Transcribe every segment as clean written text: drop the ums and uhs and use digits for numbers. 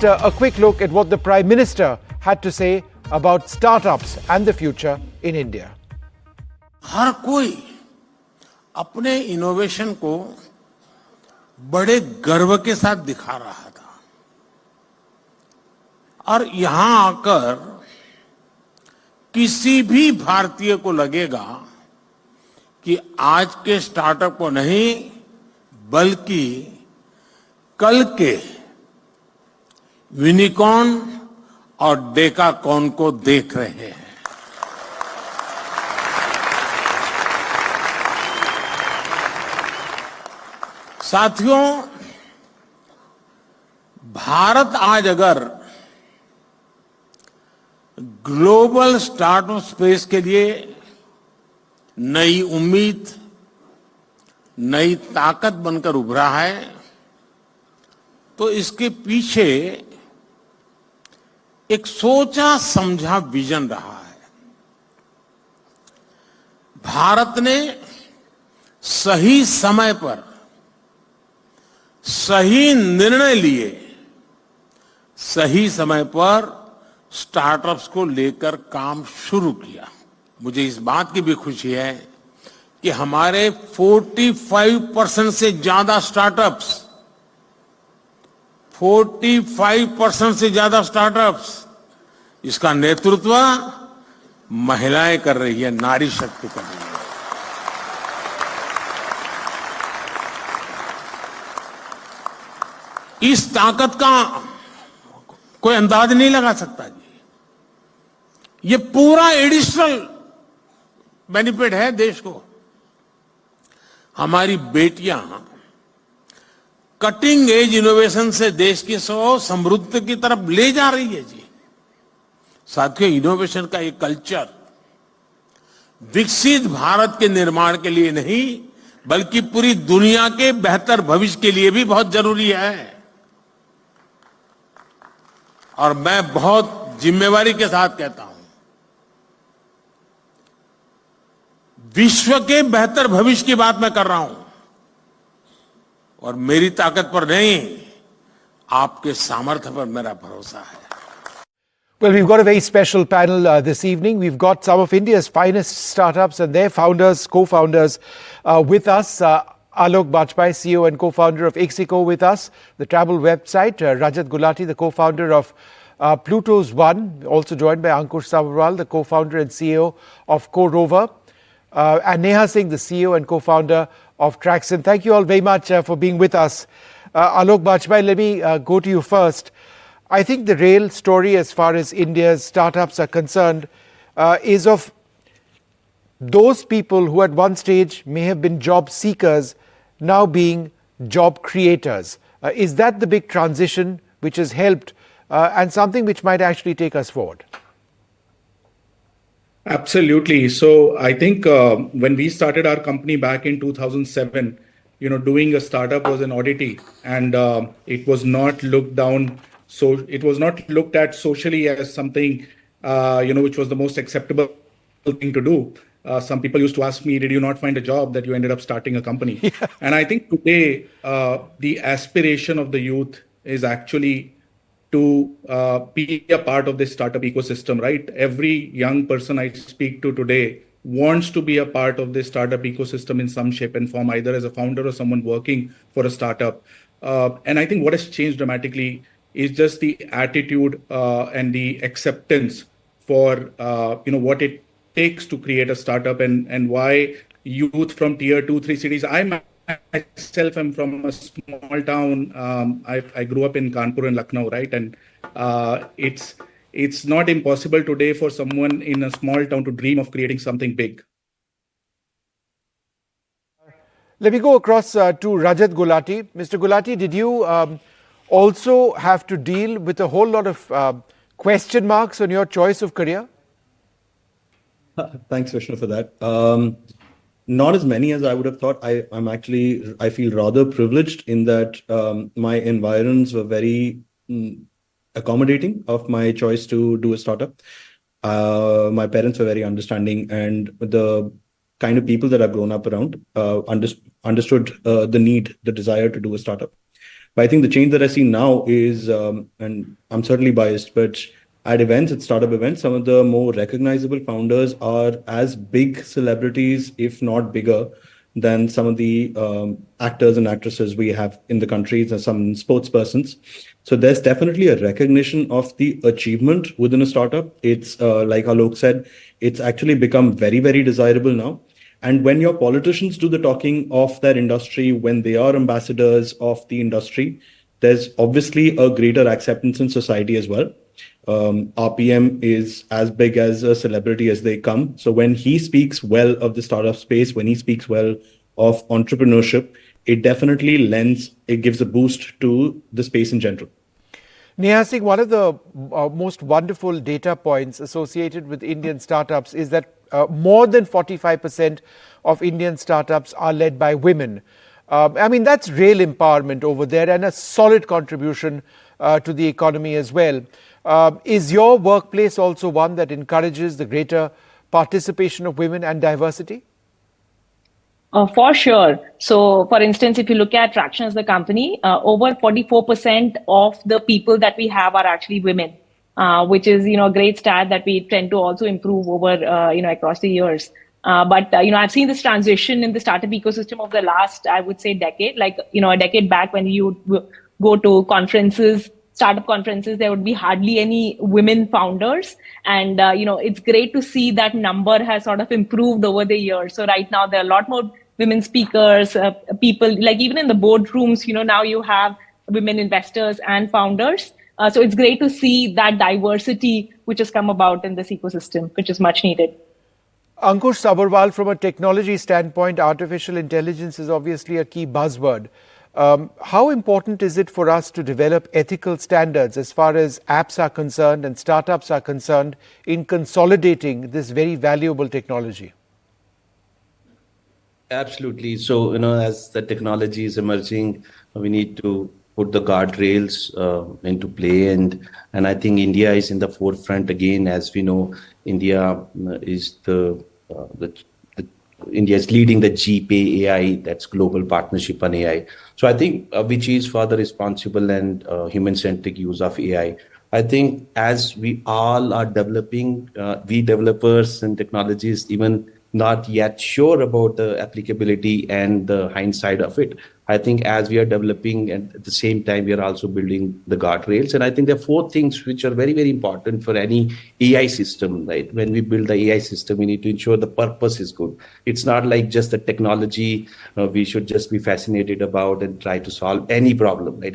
A quick look at what the Prime Minister had to say about startups and the future in India. हर कोई अपने innovation को बड़े गर्व के साथ दिखा रहा था और यहां आकर किसी भी भारतीय को लगेगा कि आज के स्टार्टअप को नहीं बल्कि कल के यूनिकॉर्न और डेकाकॉर्न को देख रहे हैं। साथियों, भारत आज अगर ग्लोबल स्टार्टअप स्पेस के लिए नई उम्मीद, नई ताकत बनकर उभरा है, तो इसके पीछे एक सोचा समझा विजन रहा है। भारत ने सही समय पर सही निर्णय लिए, सही समय पर स्टार्टअप्स को लेकर काम शुरू किया। मुझे इस बात की भी खुशी है कि हमारे 45% से ज्यादा स्टार्टअप्स 45% से ज्यादा स्टार्टअप्स इसका नेतृत्व महिलाएं कर रही है, नारी शक्ति कर रही है। इस ताकत का कोई अंदाज नहीं लगा सकता जी। ये पूरा एडिशनल बेनिफिट है देश को। हमारी बेटियां कटिंग एज इनोवेशन से देश की समृद्धि की तरफ ले जा रही है जी। साथियों, इनोवेशन का ये कल्चर विकसित भारत के निर्माण के लिए नहीं बल्कि पूरी दुनिया के बेहतर भविष्य के लिए भी बहुत जरूरी है। और मैं बहुत जिम्मेवारी के साथ कहता हूं, विश्व के बेहतर भविष्य की बात मैं कर रहा हूं और मेरी ताकत पर नहीं, आपके सामर्थ्य पर मेरा भरोसा है। Well, we've got a very special panel this evening. We've got some of India's finest startups and their founders, co-founders with us. Alok Bajpai, CEO and co-founder of Ixico with us, the travel website. Rajat Gulati, the co-founder of Pluto's One, also joined by Ankush Sabharwal, the co-founder and CEO of CoRover. And Neha Singh, the CEO and co-founder of Traxon. Thank you all very much for being with us. Alok Bajpai, let me go to you first. I think the real story as far as India's startups are concerned is of those people who at one stage may have been job seekers now being job creators. Is that the big transition which has helped and something which might actually take us forward? Absolutely. So I think when we started our company back in 2007, doing a startup was an oddity, and it was not looked down. So it was not looked at socially as something, which was the most acceptable thing to do. Some people used to ask me, did you not find a job that you ended up starting a company? Yeah. And I think today, the aspiration of the youth is actually to be a part of this startup ecosystem, right? Every young person I speak to today wants to be a part of this startup ecosystem in some shape and form, either as a founder or someone working for a startup. And I think what has changed dramatically is just the attitude and the acceptance for what it takes to create a startup, and why youth from tier 2, 3 cities. I myself am from a small town. I grew up in Kanpur and Lucknow, right? And it's not impossible today for someone in a small town to dream of creating something big. Let me go across to Rajat Gulati. Mr. Gulati, did you also have to deal with a whole lot of question marks on your choice of career? Thanks, Vishnu, for that. Not as many as I would have thought. I feel rather privileged in that my environs were very accommodating of my choice to do a startup. My parents were very understanding, and the kind of people that I've grown up around understood the desire to do a startup. But I think the change that I see now is, and I'm certainly biased, but at events, at startup events, some of the more recognizable founders are as big celebrities, if not bigger, than some of the actors and actresses we have in the countries and some sports persons. So there's definitely a recognition of the achievement within a startup. It's like Alok said, it's actually become very, very desirable now. And when your politicians do the talking of their industry, when they are ambassadors of the industry, there's obviously a greater acceptance in society as well. RPM is as big as a celebrity as they come. So when he speaks well of the startup space, when he speaks well of entrepreneurship, it definitely it gives a boost to the space in general. Neha Singh, one of the most wonderful data points associated with Indian startups is that more than 45% of Indian startups are led by women. I mean, that's real empowerment over there and a solid contribution to the economy as well. Is your workplace also one that encourages the greater participation of women and diversity? For sure. So, for instance, if you look at Traction as the company, over 44% of the people that we have are actually women, which is, a great stat that we tend to also improve over, across the years. But I've seen this transition in the startup ecosystem of the last, I would say, decade. Like, a decade back when you go to conferences, startup conferences, there would be hardly any women founders. And, it's great to see that number has sort of improved over the years. So right now there are a lot more women speakers, people, like even in the boardrooms, now you have women investors and founders. So it's great to see that diversity which has come about in this ecosystem, which is much needed. Ankush Sabharwal, from a technology standpoint, artificial intelligence is obviously a key buzzword. How important is it for us to develop ethical standards as far as apps are concerned and startups are concerned in consolidating this very valuable technology? Absolutely. So, as the technology is emerging, we need to put the guardrails into play. And I think India is in the forefront again. As we know, India is India is leading the GPay AI, that's global partnership on AI. So I think which is for the responsible and human-centric use of AI. I think as we all are developing, we developers and technologists even not yet sure about the applicability and the hindsight of it. I think as we are developing and at the same time, we are also building the guardrails. And I think there are four things which are very, very important for any AI system, right? When we build the AI system, we need to ensure the purpose is good. It's not like just the technology we should just be fascinated about and try to solve any problem, right?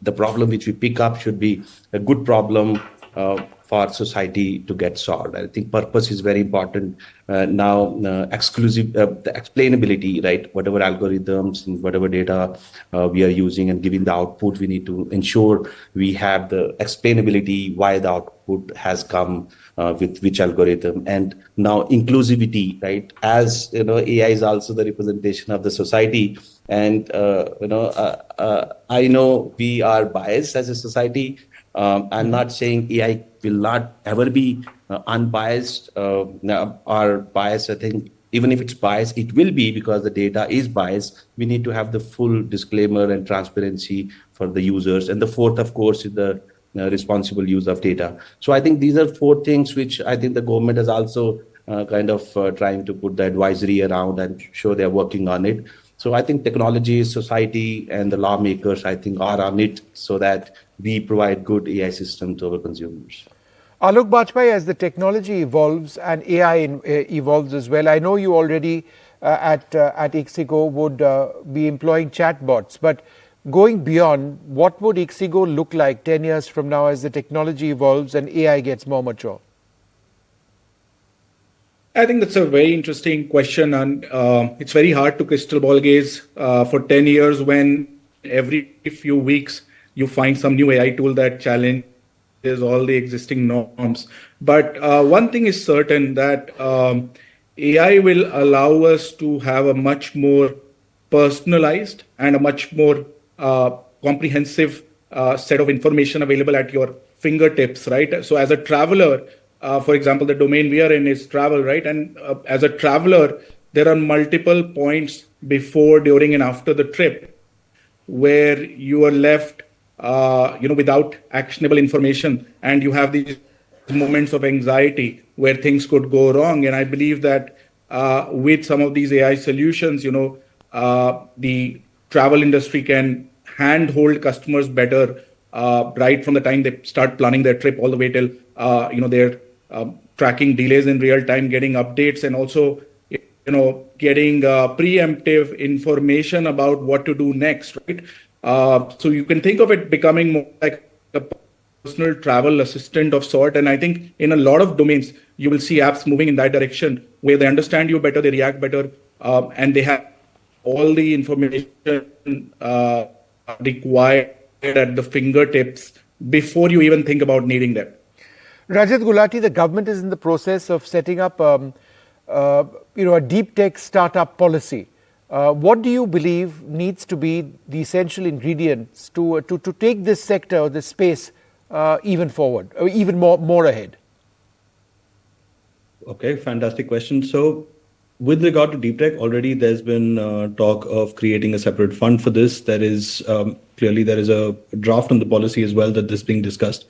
The problem which we pick up should be a good problem for society to get solved. I think purpose is very important. The explainability, right? Whatever algorithms and whatever data we are using and giving the output, we need to ensure we have the explainability why the output has come with which algorithm. And now inclusivity, right? As AI is also the representation of the society. And I know we are biased as a society. I'm not saying AI will not ever be unbiased or biased. I think even if it's biased, it will be because the data is biased. We need to have the full disclaimer and transparency for the users. And the fourth, of course, is the responsible use of data. So I think these are four things which I think the government is also trying to put the advisory around and show they're working on it. So I think technology, society, and the lawmakers, I think, are on it so that we provide good AI system to our consumers. Alok Bajpai, as the technology evolves and AI evolves as well, I know you already at Ixigo would be employing chatbots, but going beyond, what would Ixigo look like 10 years from now as the technology evolves and AI gets more mature? I think that's a very interesting question, and it's very hard to crystal ball gaze for 10 years when every few weeks you find some new AI tool that challenges all the existing norms. But one thing is certain, that AI will allow us to have a much more personalized and a much more comprehensive set of information available at your fingertips, right? So as a traveler, for example, the domain we are in is travel, right? And as a traveler, there are multiple points before, during, and after the trip where you are left, without actionable information, and you have these moments of anxiety where things could go wrong. And I believe that with some of these AI solutions, the travel industry can handhold customers better, right from the time they start planning their trip all the way till they're tracking delays in real time, getting updates, and also getting preemptive information about what to do next, right? So you can think of it becoming more like a personal travel assistant of sort. And I think in a lot of domains, you will see apps moving in that direction, where they understand you better, they react better, and they have all the information required at the fingertips before you even think about needing them. Rajat Gulati, the government is in the process of setting up a deep tech startup policy. What do you believe needs to be the essential ingredients to take this sector or this space even forward, or even more ahead? Okay, fantastic question. So, with regard to deep tech, already there's been talk of creating a separate fund for this. There is clearly there is a draft on the policy as well that is being discussed.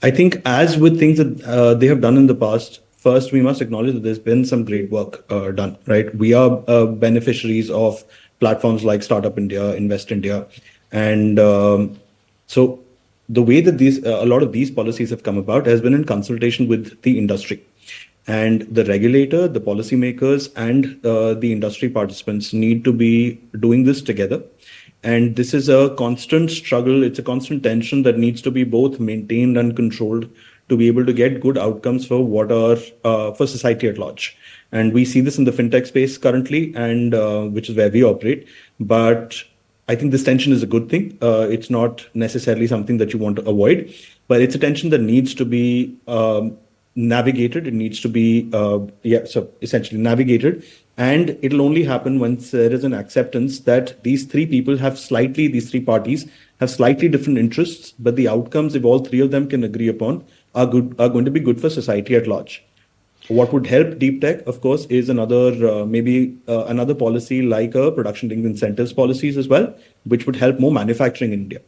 I think, as with things that they have done in the past, first we must acknowledge that there's been some great work done. Right, we are beneficiaries of platforms like Startup India, Invest India, and so the way that a lot of these policies have come about has been in consultation with the industry. And the regulator, the policymakers, and the industry participants need to be doing this together. And this is a constant struggle. It's a constant tension that needs to be both maintained and controlled to be able to get good outcomes for for society at large. And we see this in the fintech space currently, and which is where we operate. But I think this tension is a good thing. It's not necessarily something that you want to avoid, but it's a tension that needs to be navigated. It needs to be so essentially navigated, and it'll only happen once there is an acceptance that these three three parties have slightly different interests, but the outcomes, if all three of them can agree upon, are going to be good for society at large. What would help deep tech, of course, is another policy like a production linked incentives policies as well, which would help more manufacturing in India.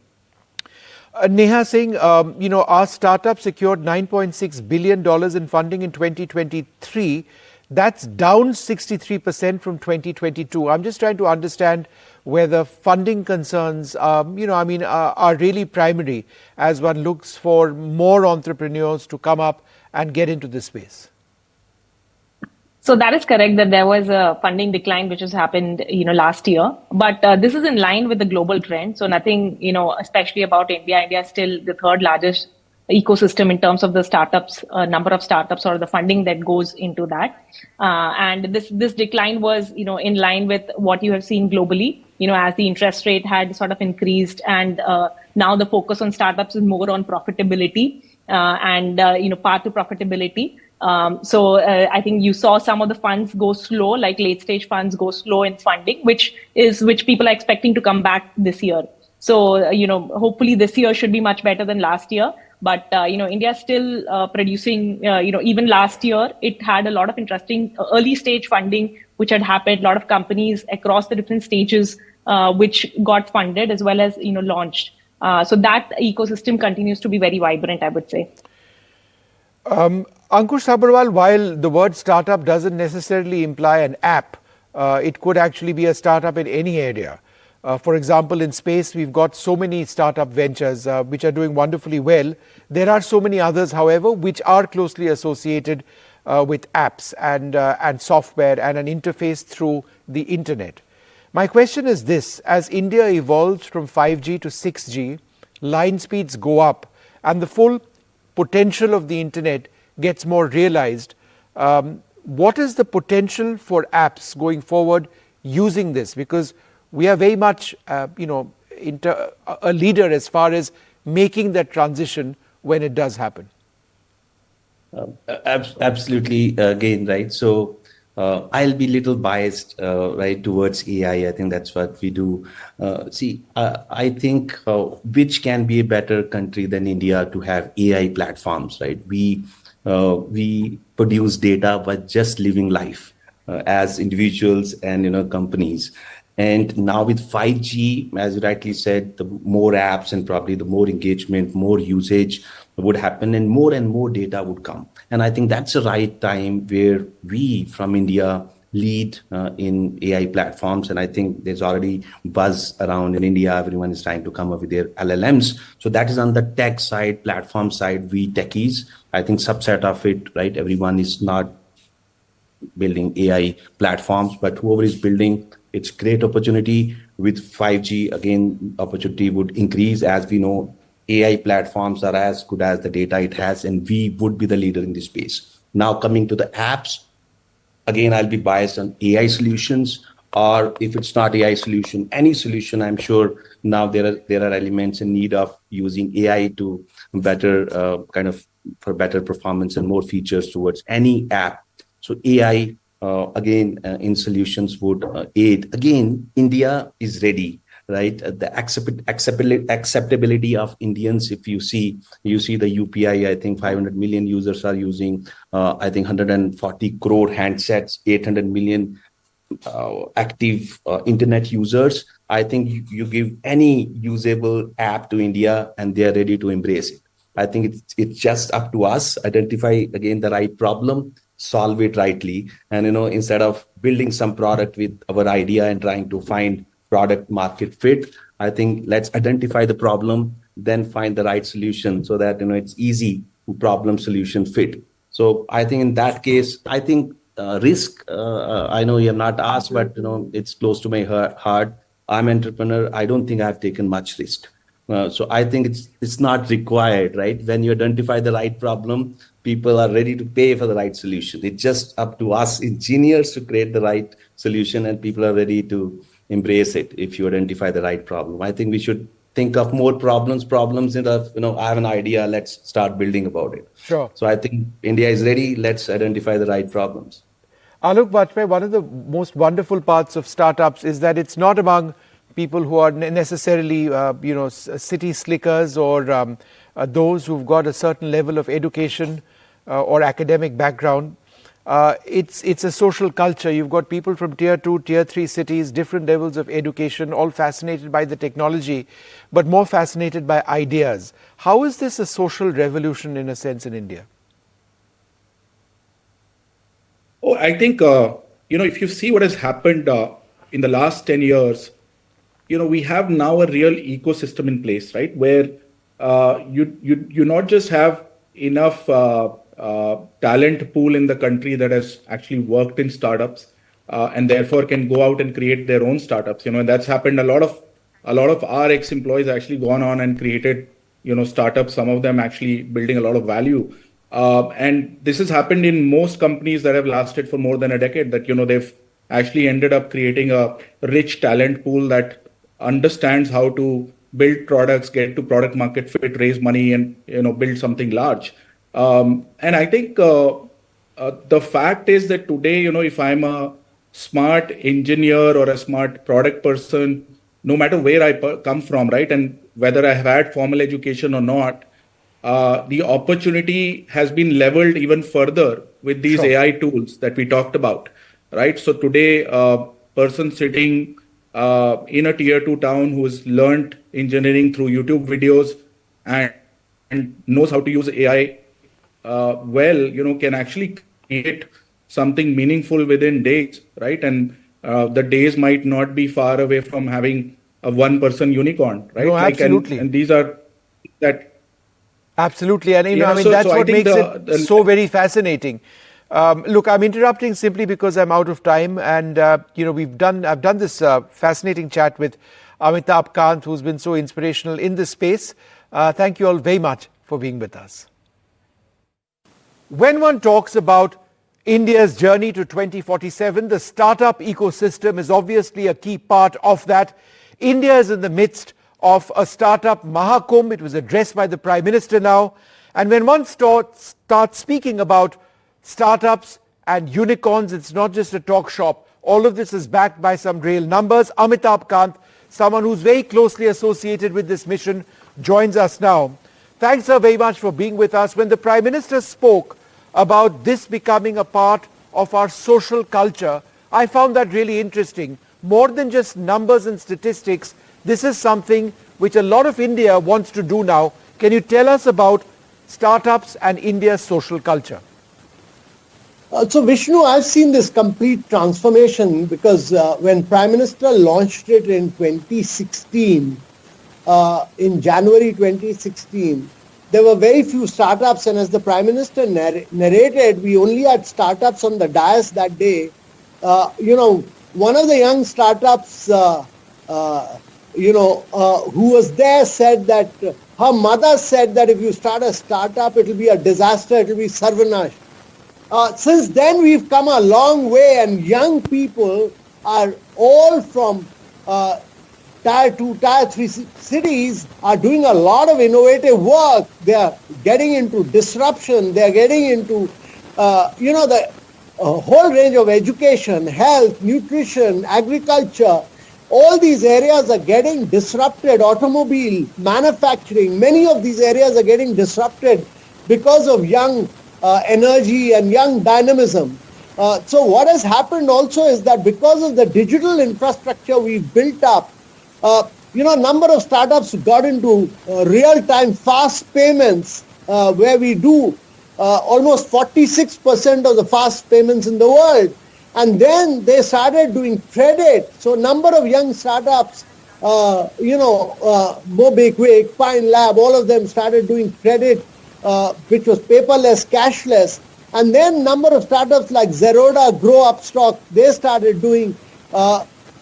Neha Singh, our startup secured $9.6 billion in funding in 2023. That's down 63% from 2022. I'm just trying to understand whether funding concerns, are really primary as one looks for more entrepreneurs to come up and get into this space. So that is correct, that there was a funding decline which has happened, last year. But this is in line with the global trend. So nothing, especially about India. India is still the third largest ecosystem in terms of the startups, number of startups, or the funding that goes into that. And this decline was, in line with what you have seen globally, as the interest rate had sort of increased, and now the focus on startups is more on profitability and path to profitability. So I think you saw some of the funds go slow, like late stage funds go slow in funding, which people are expecting to come back this year. So, hopefully this year should be much better than last year. But, India is still producing, even last year, it had a lot of interesting early stage funding, which had happened, a lot of companies across the different stages, which got funded as well as, launched. So that ecosystem continues to be very vibrant, I would say. Ankush Sabharwal, while the word startup doesn't necessarily imply an app, it could actually be a startup in any area. For example, in space, we've got so many startup ventures which are doing wonderfully well. There are so many others, however, which are closely associated with apps and software and an interface through the internet. My question is this: as India evolves from 5G to 6G, line speeds go up and the full potential of the internet gets more realized. What is the potential for apps going forward using this? Because we are very much, a leader as far as making that transition when it does happen. Absolutely, again, right? So I'll be a little biased, right, towards AI. I think that's what we do. I think which can be a better country than India to have AI platforms, right? We produce data, but just living life as individuals and companies. And now with 5G, as you rightly said, the more apps and probably the more engagement, more usage would happen and more data would come. And I think that's the right time where we from India lead in AI platforms. And I think there's already buzz around in India. Everyone is trying to come up with their LLMs. So that is on the tech side, platform side, we techies. I think subset of it, right? Everyone is not building AI platforms, but whoever is building, it's great opportunity. With 5G, again, opportunity would increase. As we know, AI platforms are as good as the data it has, and we would be the leader in this space. Now coming to the apps, again, I'll be biased on AI solutions, or if it's not AI solution, any solution. I'm sure now there are elements in need of using AI to better for better performance and more features towards any app. So AI again in solutions would aid. Again, India is ready, right? The acceptability of Indians, if you see the UPI, I think 500 million users are using, I think 140 crore handsets, 800 million active internet users. I think you give any usable app to India and they are ready to embrace it. I think it's just up to us, identify again the right problem, solve it rightly. And, instead of building some product with our idea and trying to find product market fit, I think let's identify the problem, then find the right solution so that, it's easy to problem solution fit. So I think in that case, I think risk, I know you have not asked, but, it's close to my heart. I'm an entrepreneur. I don't think I've taken much risk. So I think it's not required, right? When you identify the right problem, people are ready to pay for the right solution. It's just up to us engineers to create the right solution, and people are ready to embrace it if you identify the right problem. I think we should think of more problems instead of, I have an idea, let's start building about it. Sure. So I think India is ready. Let's identify the right problems. Alok Bajpai, one of the most wonderful parts of startups is that it's not among people who are necessarily, city slickers or those who've got a certain level of education or academic background. It's a social culture. You've got people from tier 2, tier 3 cities, different levels of education, all fascinated by the technology, but more fascinated by ideas. How is this a social revolution in a sense in India? Oh, I think, if you see what has happened in the last 10 years, we have now a real ecosystem in place, right? Where you not just have enough talent pool in the country that has actually worked in startups and therefore can go out and create their own startups. And that's happened. A lot of our ex-employees actually gone on and created, startups. Some of them actually building a lot of value. And this has happened in most companies that have lasted for more than a decade, that, they've actually ended up creating a rich talent pool that understands how to build products, get to product market fit, raise money, and, build something large. And I think the fact is that today, if I'm a smart engineer or a smart product person, no matter where I come from, right, and whether I have had formal education or not, the opportunity has been leveled even further with these Sure. AI tools that we talked about, right? So today, a person sitting in a tier 2 town who's learned engineering through YouTube videos and knows how to use AI can actually create something meaningful within days, right? And the days might not be far away from having a one-person unicorn, right? No, absolutely. And these are that. Absolutely. And, that's what makes it so very fascinating. Look, I'm interrupting simply because I'm out of time. And, I've done this fascinating chat with Amitabh Kant, who's been so inspirational in this space. Thank you all very much for being with us. When one talks about India's journey to 2047, the startup ecosystem is obviously a key part of that. India is in the midst of a startup Mahakumbh. It was addressed by the Prime Minister now. And when one starts speaking about startups and unicorns, it's not just a talk shop. All of this is backed by some real numbers. Amitabh Kant, someone who's very closely associated with this mission, joins us now. Thanks, sir, very much for being with us. When the Prime Minister spoke about this becoming a part of our social culture, I found that really interesting. more than just numbers and statistics. This is something which a lot of India wants to do now. Can you tell us about startups and India's social culture? So Vishnu, I've seen this complete transformation because when Prime Minister launched it in 2016, in January 2016, there were very few startups, and as the Prime Minister narrated, we only had startups on the dais that day. One of the young startups, who was there said that her mother said that if you start a startup, it will be a disaster, it will be sarvanash. Since then, we've come a long way, and young people are all from Tier 2, Tier 3 cities are doing a lot of innovative work. They are getting into disruption. They are getting into, the whole range of education, health, nutrition, agriculture. All these areas are getting disrupted. Automobile, manufacturing, many of these areas are getting disrupted because of young energy and young dynamism. So what has happened also is that because of the digital infrastructure we've built up, a number of startups got into real-time fast payments where we do almost 46% of the fast payments in the world. And then they started doing credit. So a number of young startups, Mobicwick, Pine Lab, all of them started doing credit, which was paperless, cashless. And then number of startups like Zerodha, Grow Upstock, they started doing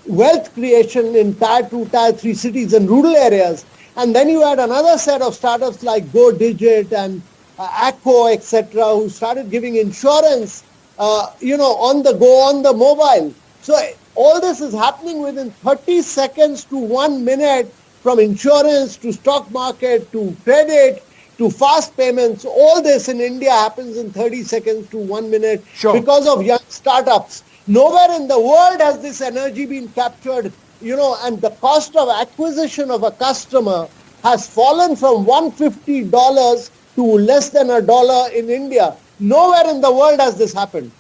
wealth creation in Tier 2, Tier 3 cities and rural areas. And then you had another set of startups like GoDigit and Acco, etc., who started giving insurance, on the go, on the mobile. So all this is happening within 30 seconds to 1 minute, from insurance to stock market to credit to fast payments. All this in India happens in 30 seconds to 1 minute because of young startups. Nowhere in the world has this energy been captured, and the cost of acquisition of a customer has fallen from $150 to less than $1 in India. Nowhere in the world has this happened.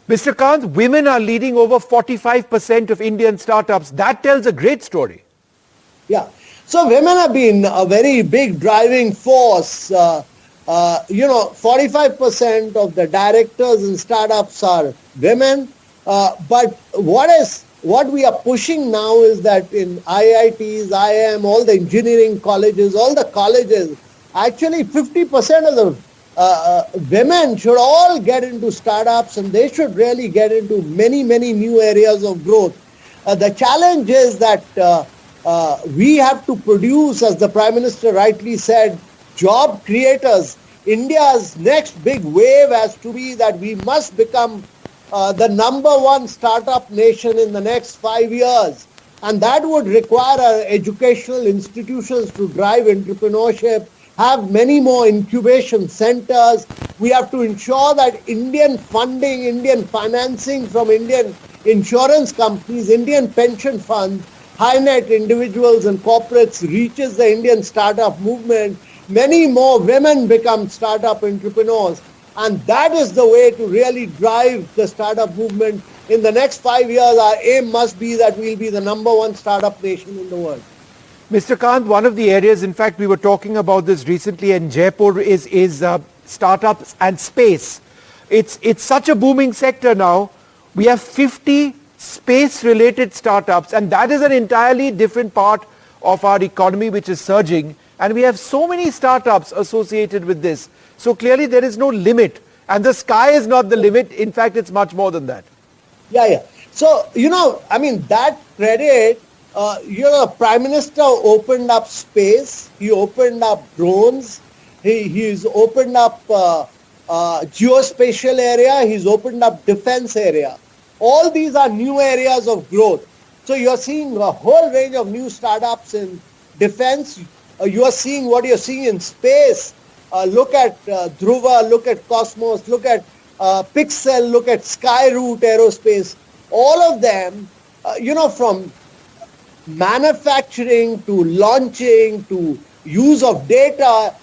Mr. Kant, women are leading over 45% of Indian startups. That tells a great story. Yeah. So women have been a very big driving force. 45% of the directors in startups are women. But what we are pushing now is that in IITs, IIM, all the engineering colleges, all the colleges, actually 50% of the women should all get into startups, and they should really get into many, many new areas of growth. The challenge is that we have to produce, as the Prime Minister rightly said, job creators. India's next big wave has to be that we must become the #1 startup nation in the next 5 years. And that would require our educational institutions to drive entrepreneurship, have many more incubation centers. We have to ensure that Indian funding, Indian financing from Indian insurance companies, Indian pension funds, high net individuals and corporates reaches the Indian startup movement. Many more women become startup entrepreneurs. And that is the way to really drive the startup movement. In the next 5 years, our aim must be that we'll be the #1 startup nation in the world. Mr. Kant, one of the areas, in fact, we were talking about this recently in Jaipur, is startups and space. It's such a booming sector now. We have 50 space-related startups, and that is an entirely different part of our economy which is surging. And we have so many startups associated with this. So clearly there is no limit. And the sky is not the limit. In fact, it's much more than that. Yeah. So, that credit, Prime Minister opened up space. He opened up drones. He's opened up geospatial area. He's opened up defense area. All these are new areas of growth. So you're seeing a whole range of new startups in defense. You are seeing what you're seeing in space. Look at Dhruva, look at Cosmos, look at Pixel, look at Skyroot Aerospace. All of them, from manufacturing to launching to use of data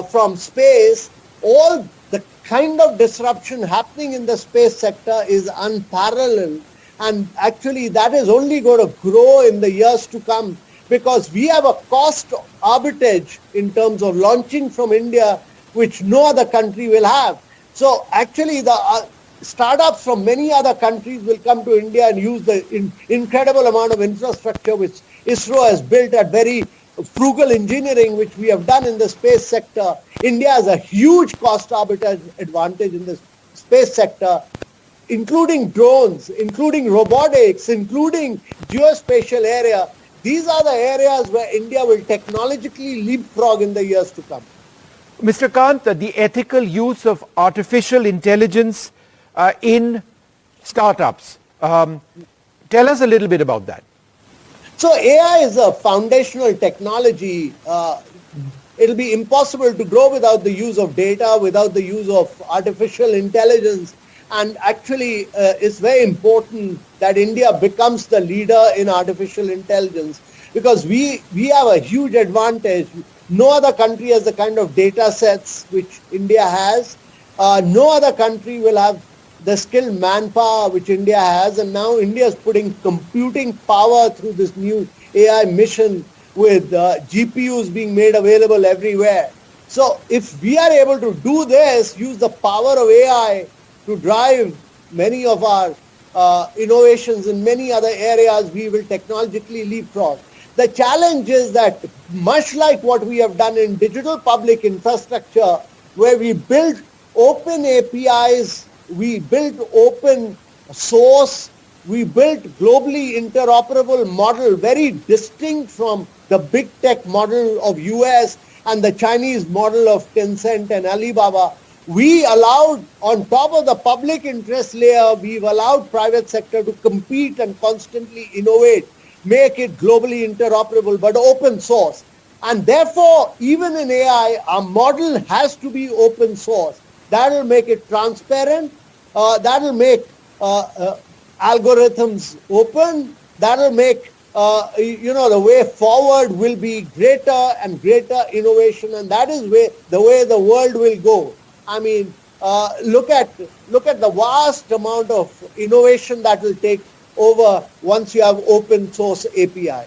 from space, all the kind of disruption happening in the space sector is unparalleled. And actually, that is only going to grow in the years to come because we have a cost arbitrage in terms of launching from India, which no other country will have. So actually, the startups from many other countries will come to India and use the incredible amount of infrastructure which ISRO has built at very frugal engineering, which we have done in the space sector. India has a huge cost arbitrage advantage in the space sector, including drones, including robotics, including geospatial area. These are the areas where India will technologically leapfrog in the years to come. Mr. Kant, the ethical use of artificial intelligence in startups. Tell us a little bit about that. So AI is a foundational technology. It'll be impossible to grow without the use of data, without the use of artificial intelligence. And actually, it's very important that India becomes the leader in artificial intelligence because we have a huge advantage. No other country has the kind of data sets which India has. No other country will have the skilled manpower which India has. And now India is putting computing power through this new AI mission with GPUs being made available everywhere. So if we are able to do this, use the power of AI to drive many of our innovations in many other areas, we will technologically leapfrog. The challenge is that much like what we have done in digital public infrastructure, where we build open APIs, we built open source, we built globally interoperable model, very distinct from the big tech model of US and the Chinese model of Tencent and Alibaba. We allowed, on top of the public interest layer, we've allowed private sector to compete and constantly innovate, make it globally interoperable, but open source. And therefore, even in AI, our model has to be open source. That will make it transparent. That will make algorithms open. That will make, the way forward will be greater and greater innovation. And that is the way the world will go. I mean, look at the vast amount of innovation that will take over once you have open source API.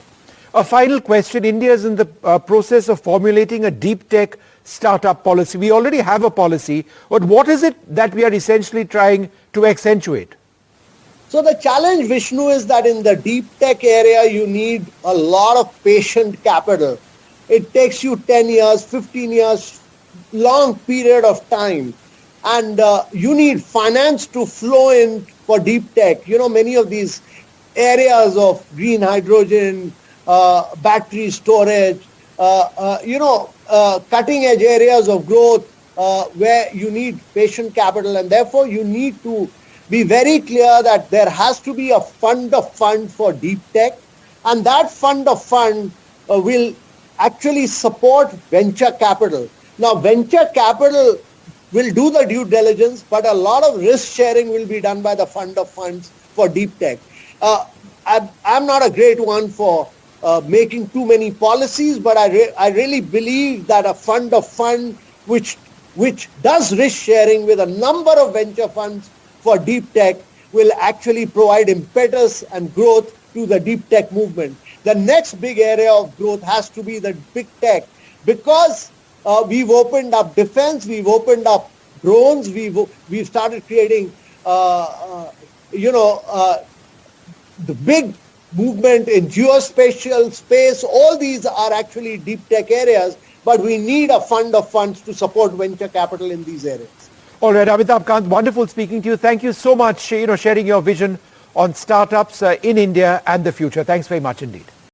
A final question. India is in the process of formulating a deep tech startup policy. We already have a policy, but what is it that we are essentially trying to accentuate? So the challenge, Vishnu, is that in the deep tech area, you need a lot of patient capital. It takes you 10 years, 15 years, long period of time. And you need finance to flow in for deep tech. You know, many of these areas of green hydrogen, battery storage, cutting edge areas of growth where you need patient capital. And therefore, you need to be very clear that there has to be a fund of funds for deep tech. And that fund of fund will actually support venture capital. Now, venture capital will do the due diligence, but a lot of risk sharing will be done by the fund of funds for deep tech. I'm not a great one for making too many policies, but I really believe that a fund of fund which does risk sharing with a number of venture funds for deep tech will actually provide impetus and growth to the deep tech movement. The next big area of growth has to be the big tech because we've opened up defense, we've opened up drones, we've started creating, the big movement in geospatial space. All these are actually deep tech areas, but we need a fund of funds to support venture capital in these areas. All right, Amitabh Kant, wonderful speaking to you. Thank you so much, sharing your vision on startups in India and the future. Thanks very much indeed.